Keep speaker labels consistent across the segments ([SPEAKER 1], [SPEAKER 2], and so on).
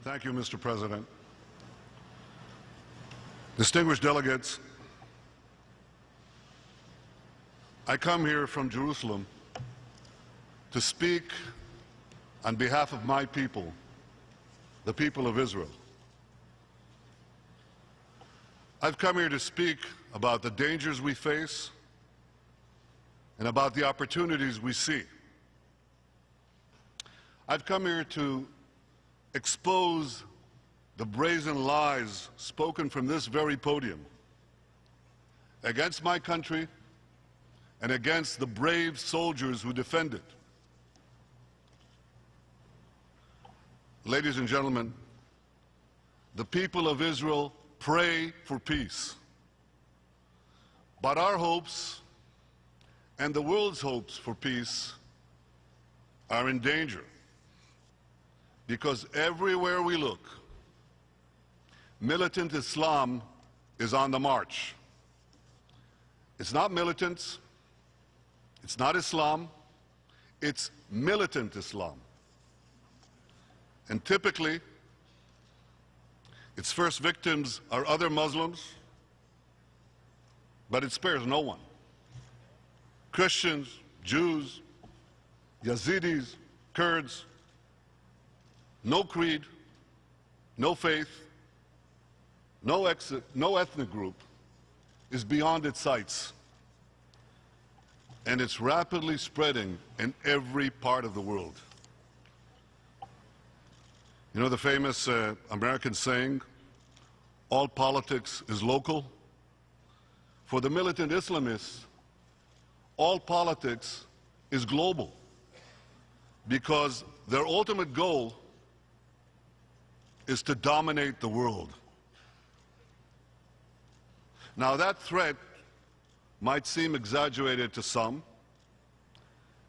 [SPEAKER 1] Thank you, Mr. President. Distinguished delegates, I come here from Jerusalem to speak on behalf of my people, the people of Israel. I've come here to speak about the dangers we face and about the opportunities we see. I've come here to expose the brazen lies spoken from this very podium against my country and against the brave soldiers who defend it. Ladies and gentlemen, the people of Israel pray for peace. But our hopes and the world's hopes for peace are in danger, because everywhere we look, militant Islam is on the march. It's not militants, it's not Islam, it's militant Islam. And typically, its first victims are other Muslims, but it spares no one. Christians, Jews, Yazidis, Kurds, no creed, no faith, no ethnic group is beyond its sights. And it's rapidly spreading in every part of the world. You know the famous American saying, all politics is local? For the militant Islamists, all politics is global, because their ultimate goal is to dominate the world. Now that threat might seem exaggerated to some,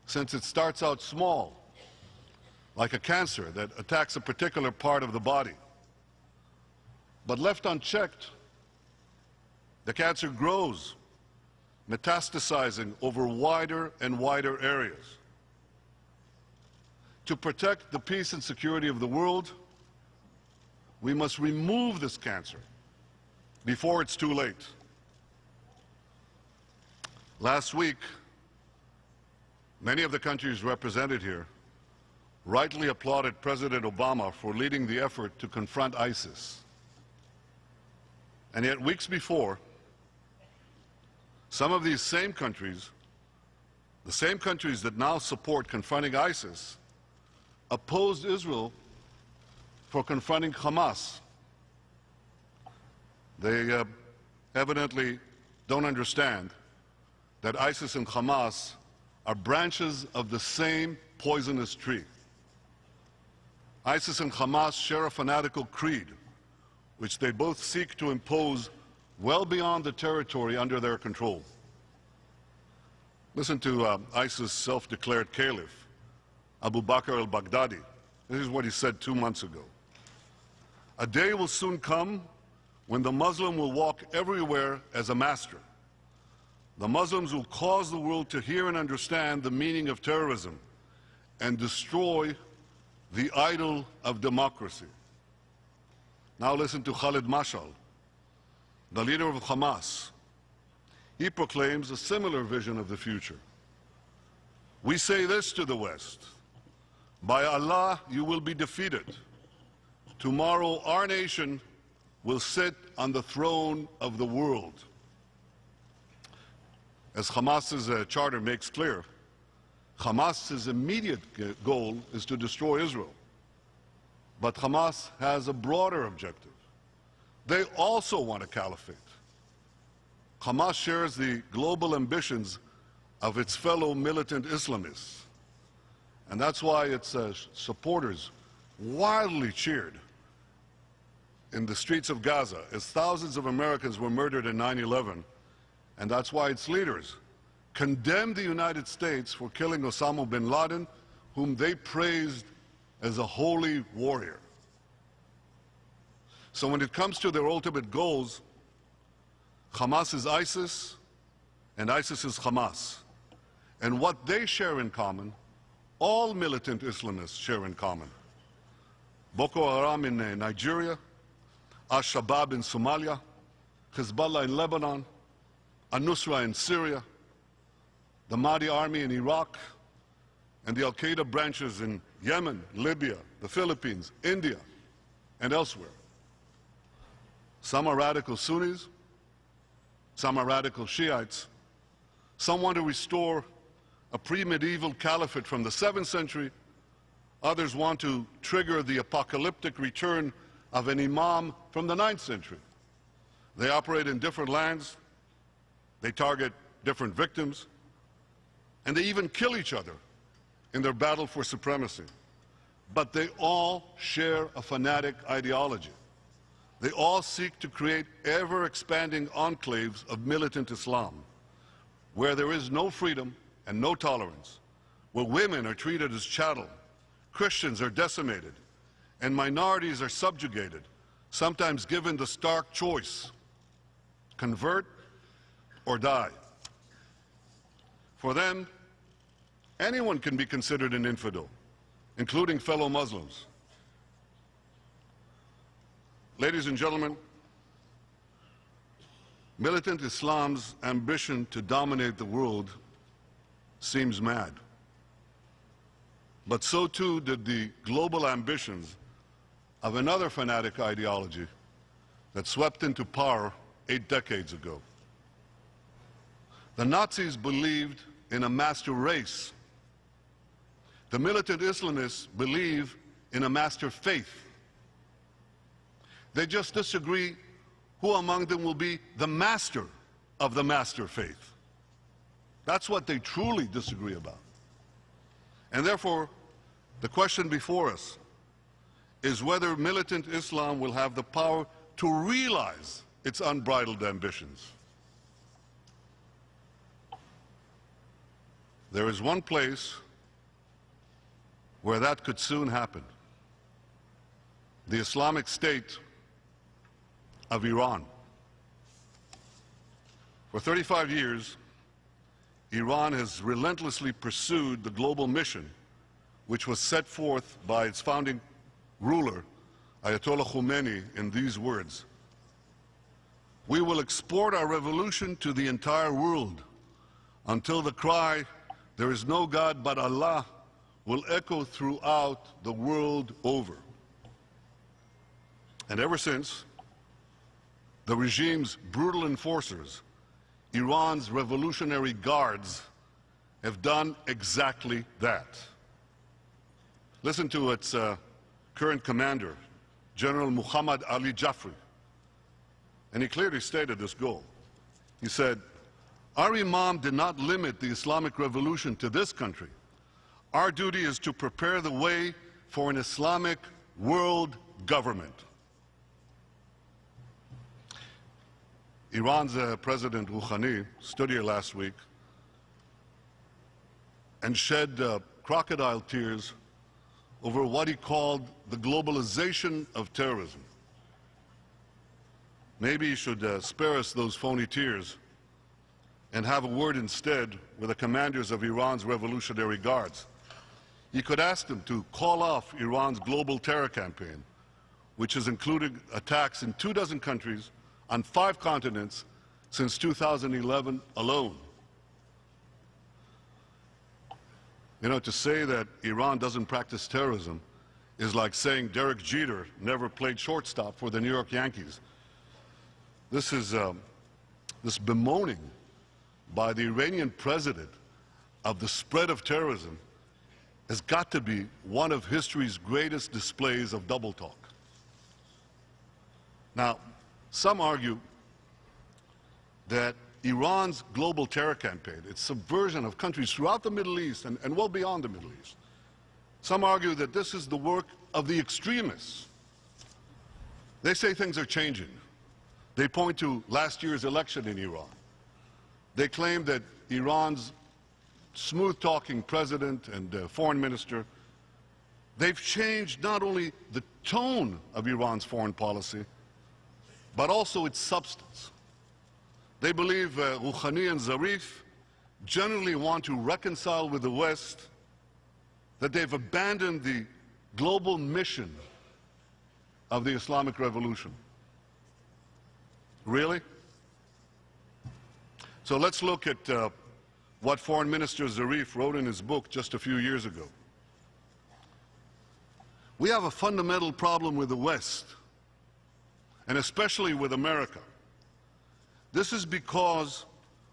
[SPEAKER 1] since it starts out small, like a cancer that attacks a particular part of the body. But left unchecked, the cancer grows, metastasizing over wider and wider areas. To protect the peace and security of the world, we must remove this cancer before it's too late. Last week, many of the countries represented here rightly applauded President Obama for leading the effort to confront ISIS. And yet, weeks before, some of these same countries, the same countries that now support confronting ISIS, opposed Israel for confronting Hamas. They evidently don't understand that ISIS and Hamas are branches of the same poisonous tree. ISIS and Hamas share a fanatical creed, which they both seek to impose well beyond the territory under their control. Listen to ISIS' self-declared caliph, Abu Bakr al-Baghdadi. This is what he said 2 months ago. A day will soon come when the Muslim will walk everywhere as a master. The Muslims will cause the world to hear and understand the meaning of terrorism and destroy the idol of democracy. Now listen to Khalid Mashal, the leader of Hamas. He proclaims a similar vision of the future. We say this to the West: by Allah, you will be defeated. Tomorrow, our nation will sit on the throne of the world. As Hamas's charter makes clear, Hamas's immediate goal is to destroy Israel. But Hamas has a broader objective. They also want a caliphate. Hamas shares the global ambitions of its fellow militant Islamists. And that's why its supporters wildly cheered in the streets of Gaza as thousands of Americans were murdered in 9/11. And that's why its leaders condemned the United States for killing Osama bin Laden, whom they praised as a holy warrior. So when it comes to their ultimate goals, Hamas is ISIS and ISIS is Hamas. And what they share in common, all militant Islamists share in common: Boko Haram in Nigeria, Al-Shabaab in Somalia, Hezbollah in Lebanon, Al-Nusra in Syria, the Mahdi army in Iraq, and the Al-Qaeda branches in Yemen, Libya, the Philippines, India, and elsewhere. Some are radical Sunnis, some are radical Shiites, some want to restore a pre-medieval caliphate from the 7th century, others want to trigger the apocalyptic return of an imam from the 9th century. They operate in different lands, they target different victims, and they even kill each other in their battle for supremacy. But they all share a fanatic ideology. They all seek to create ever-expanding enclaves of militant Islam, where there is no freedom and no tolerance, where women are treated as chattel, Christians are decimated, and minorities are subjugated, sometimes given the stark choice: convert or die. For them, anyone can be considered an infidel, including fellow Muslims. Ladies and gentlemen, militant Islam's ambition to dominate the world seems mad. But so too did the global ambitions of another fanatic ideology that swept into power 8 decades ago. The Nazis believed in a master race. The militant Islamists believe in a master faith. They just disagree who among them will be the master of the master faith. That's what they truly disagree about. And therefore, the question before us is whether militant Islam will have the power to realize its unbridled ambitions. There is one place where that could soon happen: the Islamic State of Iran. For 35 years, Iran has relentlessly pursued the global mission which was set forth by its founding ruler, Ayatollah Khomeini, in these words: "We will export our revolution to the entire world until the cry, 'There is no God but Allah,' will echo throughout the world over." And ever since, the regime's brutal enforcers, Iran's Revolutionary Guards, have done exactly that. Listen to its current commander, General Muhammad Ali Jafri, and he clearly stated this goal. He said, "Our Imam did not limit the Islamic Revolution to this country. Our duty is to prepare the way for an Islamic world government." Iran's President Rouhani stood here last week and shed crocodile tears over what he called the globalization of terrorism. Maybe he should spare us those phony tears and have a word instead with the commanders of Iran's Revolutionary Guards. He could ask them to call off Iran's global terror campaign, which has included attacks in 24 countries on 5 continents since 2011 alone. You know, to say that Iran doesn't practice terrorism is like saying Derek Jeter never played shortstop for the New York Yankees. This is this bemoaning by the Iranian president of the spread of terrorism has got to be one of history's greatest displays of double talk. Now, some argue that Iran's global terror campaign, its subversion of countries throughout the Middle East and well beyond the Middle East, some argue that this is the work of the extremists. They say things are changing. They point to last year's election in Iran. They claim that Iran's smooth-talking president and foreign minister, they've changed not only the tone of Iran's foreign policy, but also its substance. They believe Rouhani and Zarif generally want to reconcile with the West, that they've abandoned the global mission of the Islamic Revolution. Really? So let's look at what Foreign Minister Zarif wrote in his book just a few years ago. We have a fundamental problem with the West, and especially with America. This is because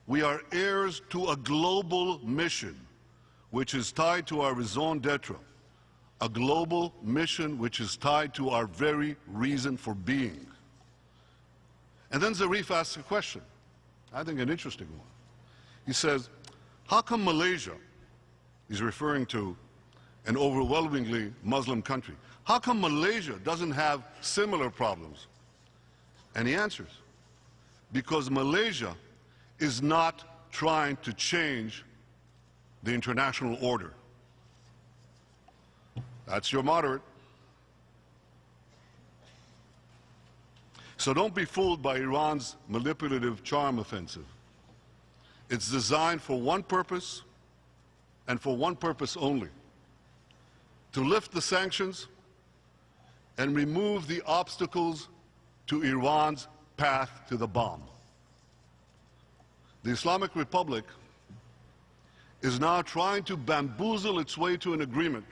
[SPEAKER 1] we are heirs to a global mission which is tied to our raison d'etre, a global mission which is tied to our very reason for being. And then Zarif asks a question, I think an interesting one. He says, how come Malaysia, he's referring to an overwhelmingly Muslim country, how come Malaysia doesn't have similar problems? And he answers, because Malaysia is not trying to change the international order. That's your moderate. So don't be fooled by Iran's manipulative charm offensive. It's designed for one purpose, and for one purpose only: to lift the sanctions and remove the obstacles to Iran's path to the bomb. The Islamic Republic is now trying to bamboozle its way to an agreement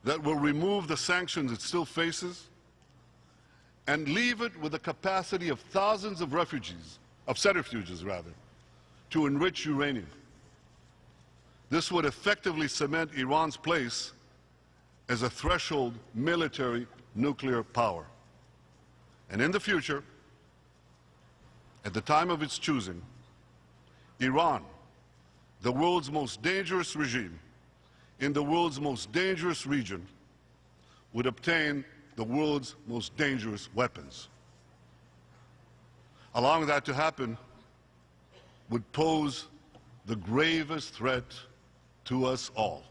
[SPEAKER 1] that will remove the sanctions it still faces and leave it with the capacity of thousands of centrifuges, to enrich uranium. This would effectively cement Iran's place as a threshold military nuclear power. And in the future, at the time of its choosing, Iran, the world's most dangerous regime, in the world's most dangerous region, would obtain the world's most dangerous weapons. Allowing that to happen would pose the gravest threat to us all.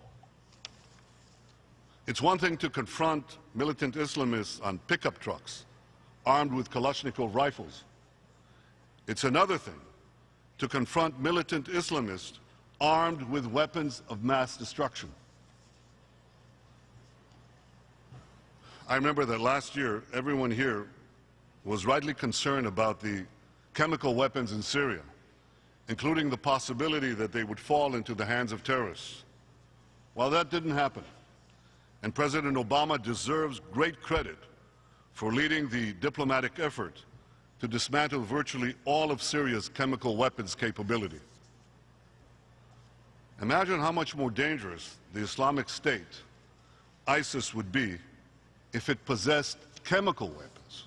[SPEAKER 1] It's one thing to confront militant Islamists on pickup trucks armed with Kalashnikov rifles. It's another thing to confront militant Islamists armed with weapons of mass destruction. I remember that last year, everyone here was rightly concerned about the chemical weapons in Syria, including the possibility that they would fall into the hands of terrorists. Well, that didn't happen. And President Obama deserves great credit for leading the diplomatic effort to dismantle virtually all of Syria's chemical weapons capability. Imagine how much more dangerous the Islamic State, ISIS, would be if it possessed chemical weapons.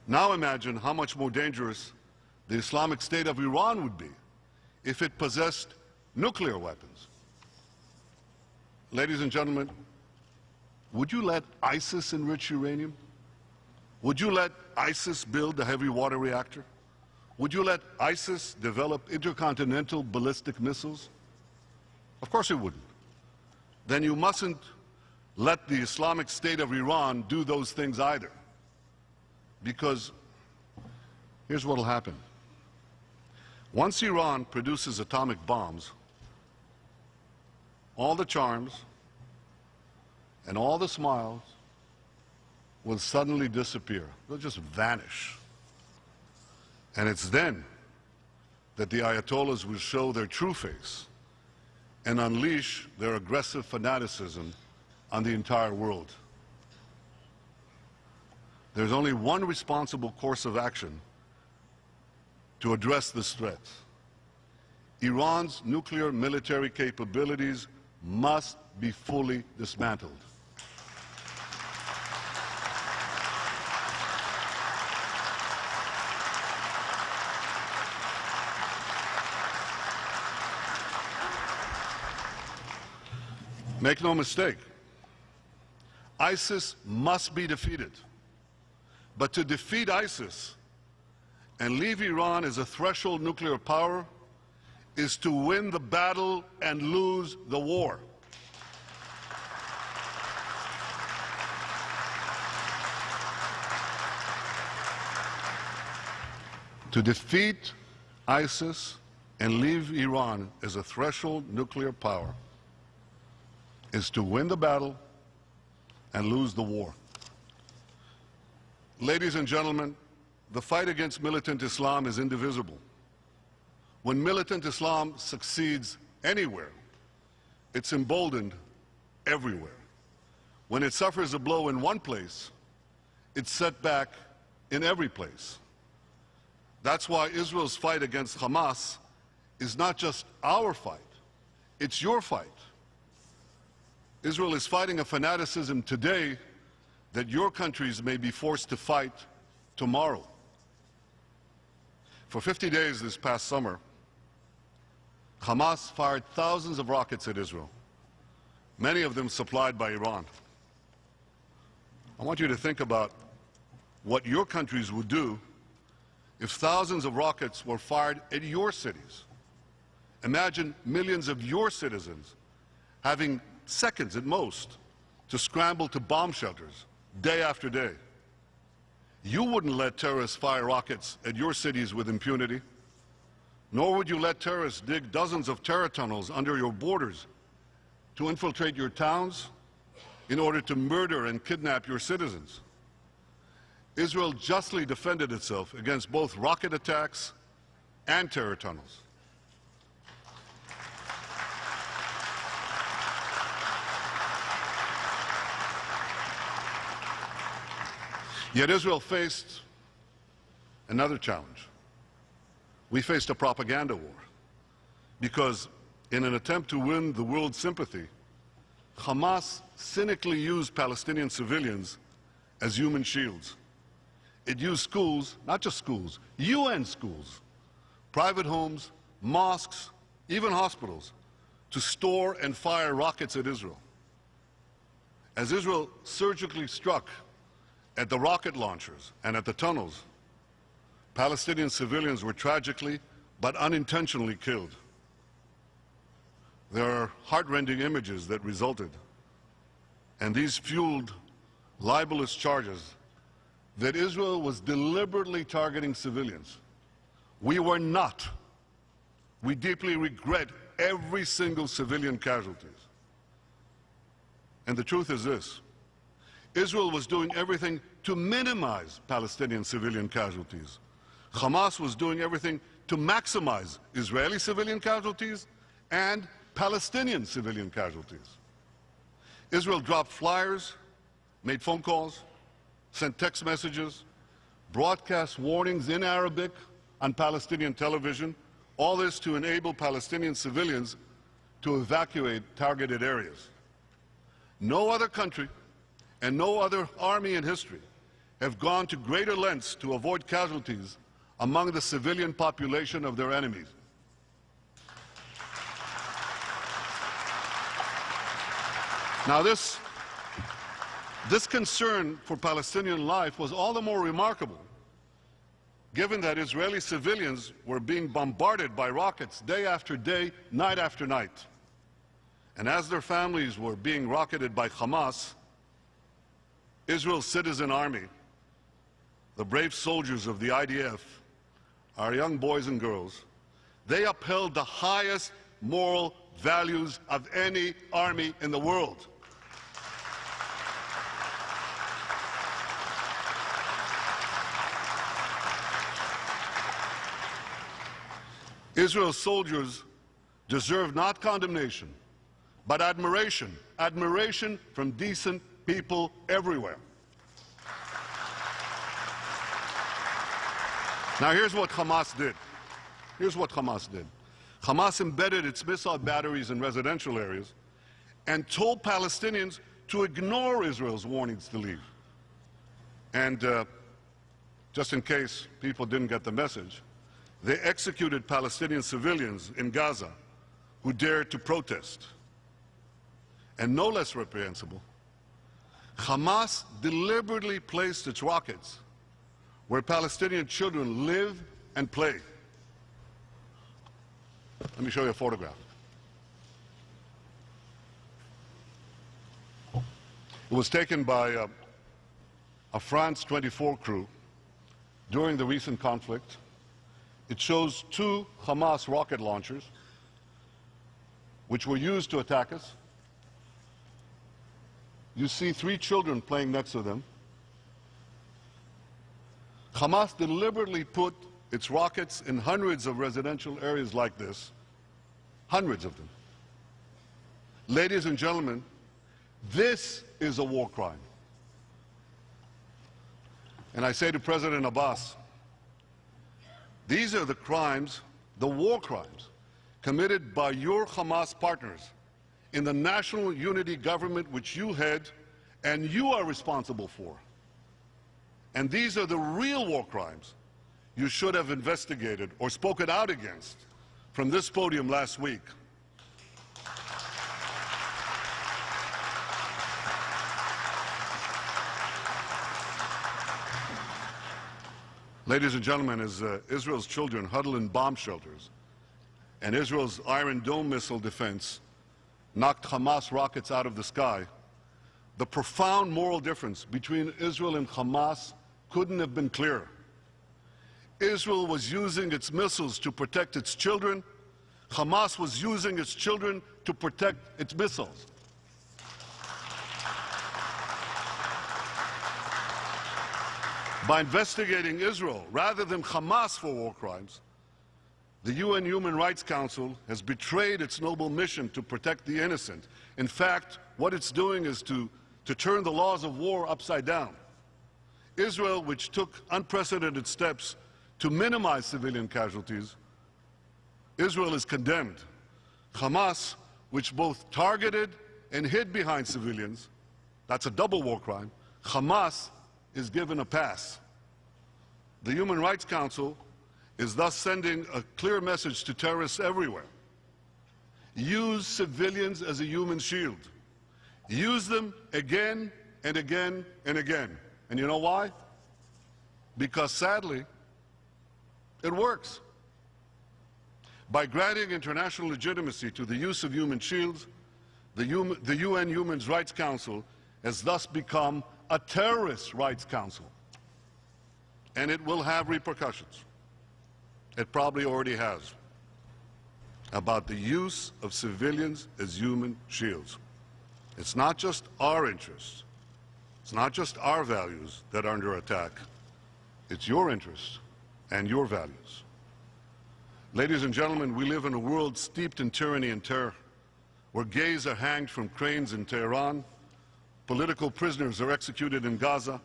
[SPEAKER 1] Now imagine how much more dangerous the Islamic State of Iran would be if it possessed nuclear weapons. Ladies and gentlemen, would you let ISIS enrich uranium? Would you let ISIS build a heavy water reactor? Would you let ISIS develop intercontinental ballistic missiles? Of course you wouldn't. Then you mustn't let the Islamic State of Iran do those things either. Because here's what will happen. Once Iran produces atomic bombs, all the charms and all the smiles will suddenly disappear. They'll just vanish. And it's then that the Ayatollahs will show their true face and unleash their aggressive fanaticism on the entire world. There's only one responsible course of action to address this threat. Iran's nuclear military capabilities must be fully dismantled. Make no mistake, ISIS must be defeated. But to defeat ISIS and leave Iran as a threshold nuclear power is to win the battle and lose the war. To defeat ISIS and leave Iran as a threshold nuclear power is to win the battle and lose the war. Ladies and gentlemen, the fight against militant Islam is indivisible. When militant Islam succeeds anywhere, it's emboldened everywhere. When it suffers a blow in one place, it's set back in every place. That's why Israel's fight against Hamas is not just our fight, it's your fight. Israel is fighting a fanaticism today that your countries may be forced to fight tomorrow. For 50 days this past summer, Hamas fired thousands of rockets at Israel, many of them supplied by Iran. I want you to think about what your countries would do if thousands of rockets were fired at your cities. Imagine millions of your citizens having seconds at most to scramble to bomb shelters day after day. You wouldn't let terrorists fire rockets at your cities with impunity, nor would you let terrorists dig dozens of terror tunnels under your borders to infiltrate your towns in order to murder and kidnap your citizens. Israel justly defended itself against both rocket attacks and terror tunnels. Yet Israel faced another challenge. We faced a propaganda war because in an attempt to win the world's sympathy, Hamas cynically used Palestinian civilians as human shields. It used schools, not just schools, UN schools, private homes, mosques, even hospitals, to store and fire rockets at Israel. As Israel surgically struck at the rocket launchers and at the tunnels, Palestinian civilians were tragically but unintentionally killed. There are heart-rending images that resulted, and these fueled libelous charges that Israel was deliberately targeting civilians. We were not. We deeply regret every single civilian casualties. And the truth is this: Israel was doing everything to minimize Palestinian civilian casualties. Hamas was doing everything to maximize Israeli civilian casualties and Palestinian civilian casualties. Israel dropped flyers, made phone calls, sent text messages, broadcast warnings in Arabic on Palestinian television, all this to enable Palestinian civilians to evacuate targeted areas. No other country and no other army in history have gone to greater lengths to avoid casualties among the civilian population of their enemies. Now this concern for Palestinian life was all the more remarkable given that Israeli civilians were being bombarded by rockets day after day, night after night. And as their families were being rocketed by Hamas, Israel's citizen army, the brave soldiers of the IDF, our young boys and girls, they upheld the highest moral values of any army in the world. Israel's soldiers deserve not condemnation, but admiration. Admiration from decent people everywhere. Now here's what Hamas did. Here's what Hamas did. Hamas embedded its missile batteries in residential areas and told Palestinians to ignore Israel's warnings to leave. And just in case people didn't get the message, they executed Palestinian civilians in Gaza who dared to protest. And no less reprehensible, Hamas deliberately placed its rockets where Palestinian children live and play. Let me show you a photograph. It was taken by a France 24 crew during the recent conflict. It shows 2 Hamas rocket launchers which were used to attack us. You see 3 children playing next to them. Hamas deliberately put its rockets in hundreds of residential areas like this, hundreds of them. Ladies and gentlemen, this is a war crime. And I say to President Abbas, these are the crimes, the war crimes, committed by your Hamas partners in the national unity government which you head and you are responsible for. And these are the real war crimes you should have investigated or spoken out against from this podium last week. Ladies and gentlemen, as Israel's children huddle in bomb shelters and Israel's Iron Dome missile defense knocked Hamas rockets out of the sky, the profound moral difference between Israel and Hamas couldn't have been clearer. Israel was using its missiles to protect its children. Hamas was using its children to protect its missiles. By investigating Israel rather than Hamas for war crimes, the UN Human Rights Council has betrayed its noble mission to protect the innocent. In fact, what it's doing is to turn the laws of war upside down. Israel, which took unprecedented steps to minimize civilian casualties, Israel is condemned. Hamas, which both targeted and hid behind civilians, that's a double war crime, Hamas is given a pass. The Human Rights Council is thus sending a clear message to terrorists everywhere. Use civilians as a human shield. Use them again and again and again. And you know why? Because sadly, it works. By granting international legitimacy to the use of human shields, the UN Human Rights Council has thus become a terrorist rights council. And it will have repercussions. It probably already has, about the use of civilians as human shields. It's not just our interests. It's not just our values that are under attack. It's your interests and your values. Ladies and gentlemen, we live in a world steeped in tyranny and terror, where gays are hanged from cranes in Tehran, political prisoners are executed in Gaza,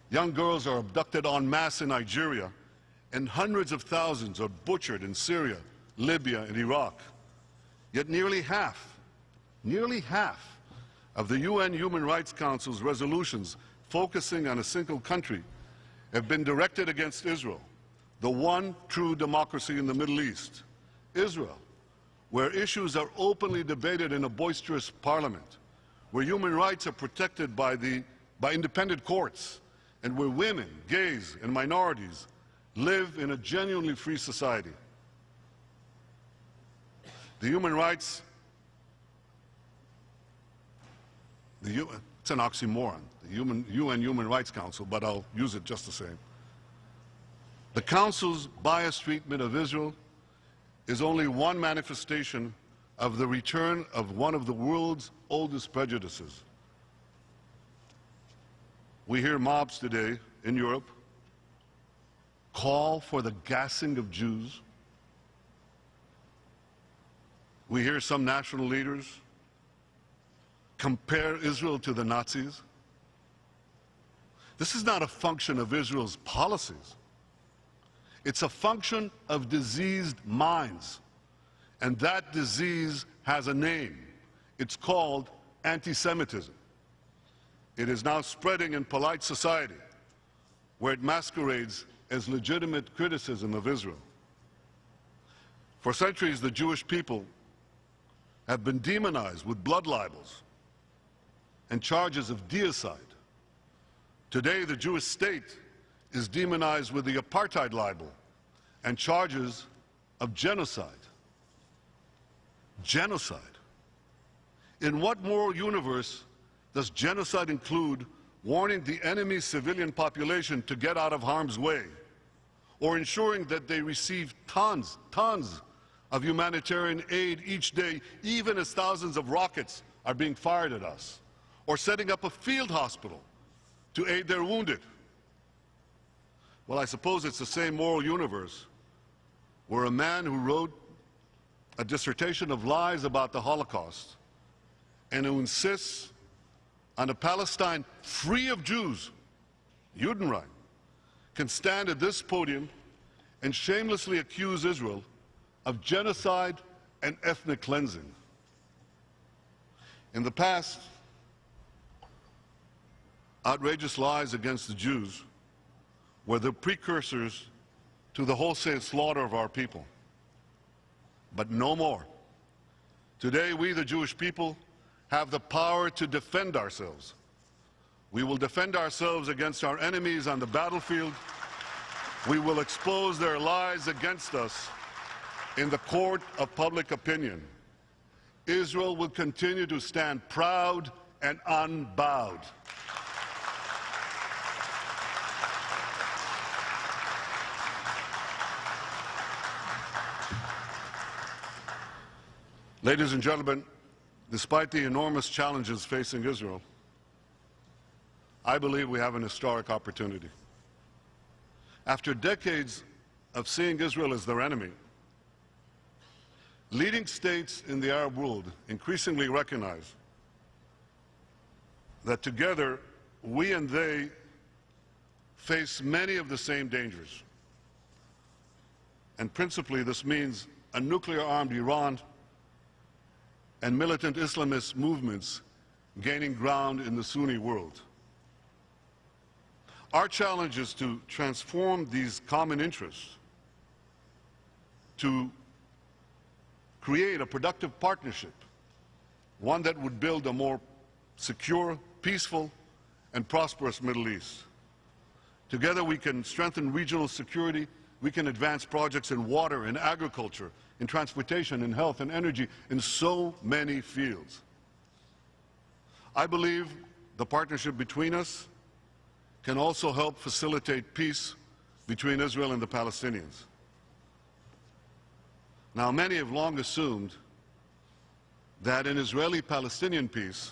[SPEAKER 1] young girls are abducted en masse in Nigeria, and hundreds of thousands are butchered in Syria, Libya, and Iraq. Yet nearly half of the UN Human Rights Council's resolutions focusing on a single country have been directed against Israel, the one true democracy in the Middle East. Israel, where issues are openly debated in a boisterous parliament, where human rights are protected by independent courts, and where women, gays, and minorities live in a genuinely free society. The human rights, it's an oxymoron, the UN Human Rights Council, but I'll use it just the same. The Council's biased treatment of Israel is only one manifestation of the return of one of the world's oldest prejudices. We hear mobs today in Europe call for the gassing of Jews. We hear some national leaders compare Israel to the Nazis. This is not a function of Israel's policies. It's a function of diseased minds. And that disease has a name. It's called anti-Semitism. It is now spreading in polite society, where it masquerades as legitimate criticism of Israel. For centuries, the Jewish people have been demonized with blood libels and charges of deicide. Today, the Jewish state is demonized with the apartheid libel and charges of genocide. Genocide. In what moral universe does genocide include warning the enemy's civilian population to get out of harm's way, or ensuring that they receive tons of humanitarian aid each day, even as thousands of rockets are being fired at us, or setting up a field hospital to aid their wounded? Well, I suppose it's the same moral universe where a man who wrote a dissertation of lies about the Holocaust and who insists on a Palestine free of Jews, Judenrein, can stand at this podium and shamelessly accuse Israel of genocide and ethnic cleansing. In the past, outrageous lies against the Jews were the precursors to the wholesale slaughter of our people. But no more. Today, we, the Jewish people, have the power to defend ourselves. We will defend ourselves against our enemies on the battlefield. We will expose their lies against us in the court of public opinion. Israel will continue to stand proud and unbowed. Ladies and gentlemen, despite the enormous challenges facing Israel, I believe we have an historic opportunity. After decades of seeing Israel as their enemy, leading states in the Arab world increasingly recognize that together we and they face many of the same dangers. And principally, this means a nuclear-armed Iran and militant Islamist movements gaining ground in the Sunni world. Our challenge is to transform these common interests to create a productive partnership, one that would build a more secure, peaceful, and prosperous Middle East. Together we can strengthen regional security, we can advance projects in water, in agriculture, in transportation, in health, and energy, in so many fields. I believe the partnership between us can also help facilitate peace between Israel and the Palestinians. Now, many have long assumed that an Israeli-Palestinian peace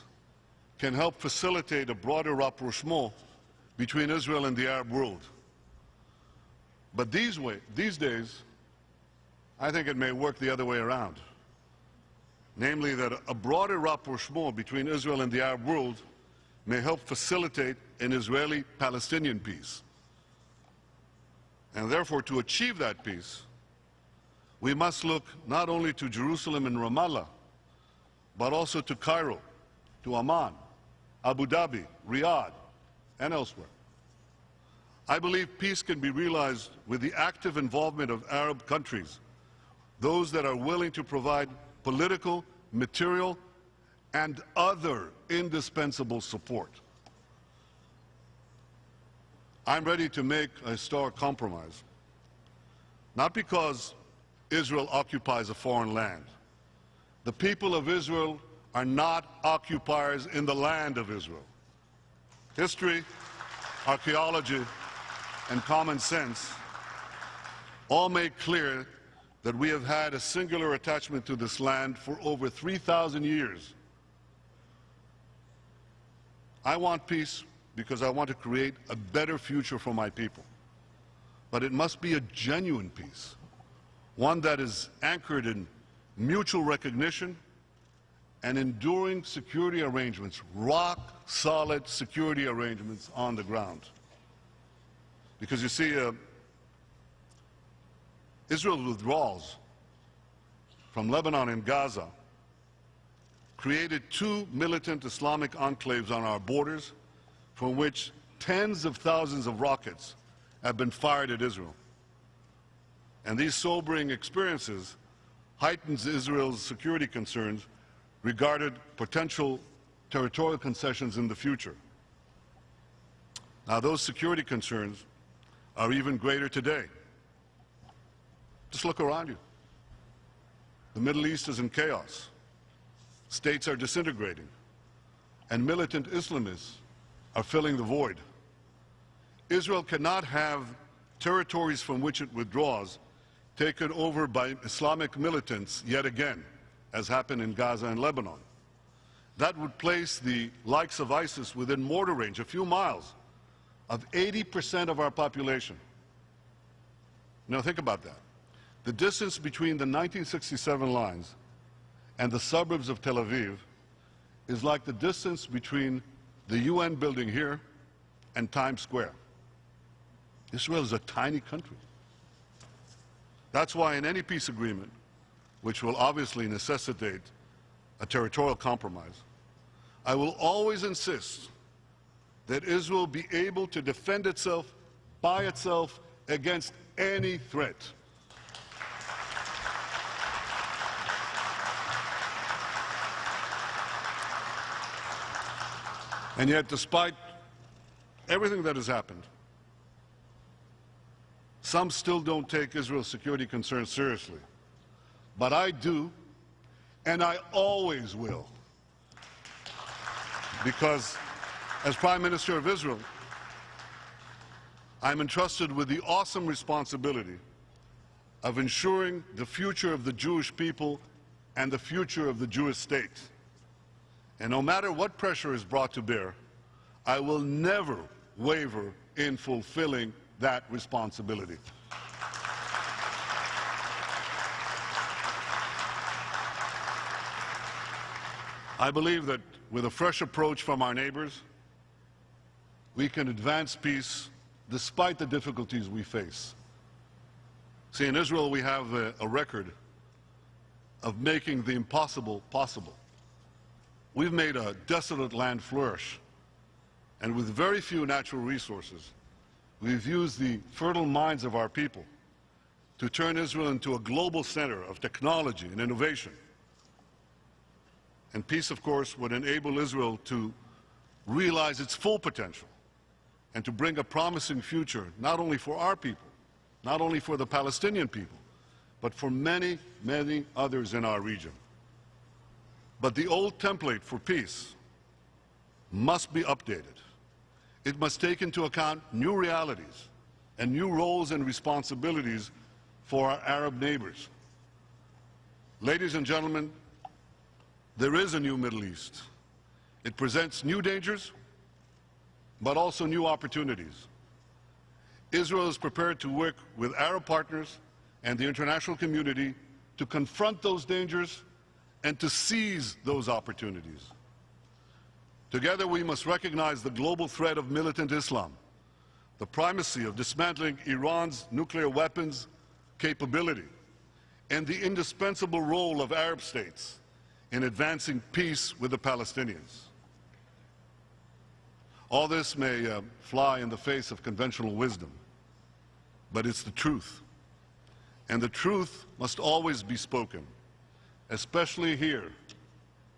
[SPEAKER 1] can help facilitate a broader rapprochement between Israel and the Arab world. But these days, I think it may work the other way around. Namely, that a broader rapprochement between Israel and the Arab world may help facilitate an Israeli-Palestinian peace. And therefore, to achieve that peace, we must look not only to Jerusalem and Ramallah, but also to Cairo, to Amman, Abu Dhabi, Riyadh, and elsewhere. I believe peace can be realized with the active involvement of Arab countries, those that are willing to provide political, material, and other indispensable support. I'm ready to make a historic compromise, not because Israel occupies a foreign land. The people of Israel are not occupiers in the land of Israel. History, archaeology, and common sense all make clear that we have had a singular attachment to this land for over 3,000 years. I want peace because I want to create a better future for my people. But it must be a genuine peace, one that is anchored in mutual recognition and enduring security arrangements, rock-solid security arrangements on the ground. Because you see, Israel's withdrawals from Lebanon and Gaza created two militant Islamic enclaves on our borders from which tens of thousands of rockets have been fired at Israel. And these sobering experiences heightens Israel's security concerns regarding potential territorial concessions in the future. Now, those security concerns are even greater today. Just look around you. The Middle East is in chaos. States are disintegrating. And militant Islamists are filling the void. Israel cannot have territories from which it withdraws taken over by Islamic militants yet again, as happened in Gaza and Lebanon. That would place the likes of ISIS within mortar range, a few miles, of 80% of our population. Now think about that. The distance between the 1967 lines and the suburbs of Tel Aviv is like the distance between the UN building here and Times Square. Israel is a tiny country. That's why in any peace agreement, which will obviously necessitate a territorial compromise, I will always insist that Israel be able to defend itself by itself against any threat. And yet, despite everything that has happened, some still don't take Israel's security concerns seriously. But I do, and I always will. Because as Prime Minister of Israel, I'm entrusted with the awesome responsibility of ensuring the future of the Jewish people and the future of the Jewish state. And no matter what pressure is brought to bear, I will never waver in fulfilling that responsibility. I believe that with a fresh approach from our neighbors, we can advance peace despite the difficulties we face. See, in Israel we have a record of making the impossible possible. We've made a desolate land flourish, and with very few natural resources, we've used the fertile minds of our people to turn Israel into a global center of technology and innovation. And peace, of course, would enable Israel to realize its full potential and to bring a promising future, not only for our people, not only for the Palestinian people, but for many, many others in our region. But the old template for peace must be updated. It must take into account new realities and new roles and responsibilities for our Arab neighbors. Ladies and gentlemen, there is a new Middle East. It presents new dangers, but also new opportunities. Israel is prepared to work with Arab partners and the international community to confront those dangers and to seize those opportunities. Together we must recognize the global threat of militant Islam, the primacy of dismantling Iran's nuclear weapons capability, and the indispensable role of Arab states in advancing peace with the Palestinians. All this may fly in the face of conventional wisdom, but it's the truth. And the truth must always be spoken, especially here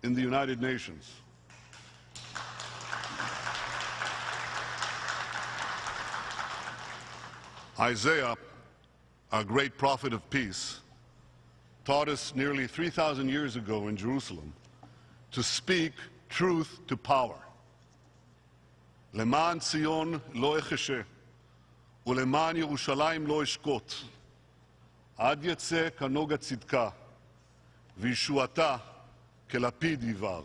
[SPEAKER 1] in the United Nations. Isaiah, our great prophet of peace, taught us nearly 3,000 years ago in Jerusalem to speak truth to power. למען ציון לא אחשה, ולמען ירושלים לא אשקוט. עד יצא כנוגה צדקה, וישועתה כלפיד יבער.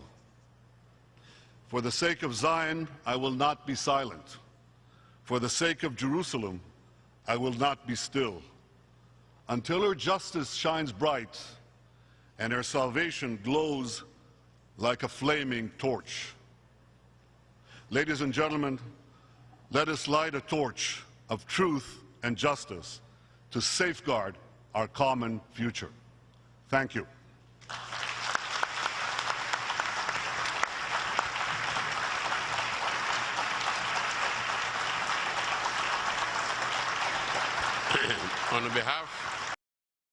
[SPEAKER 1] For the sake of Zion, I will not be silent. For the sake of Jerusalem, I will not be still. Until her justice shines bright and her salvation glows like a flaming torch. Ladies and gentlemen, let us light a torch of truth and justice to safeguard our common future. Thank you.
[SPEAKER 2] On behalf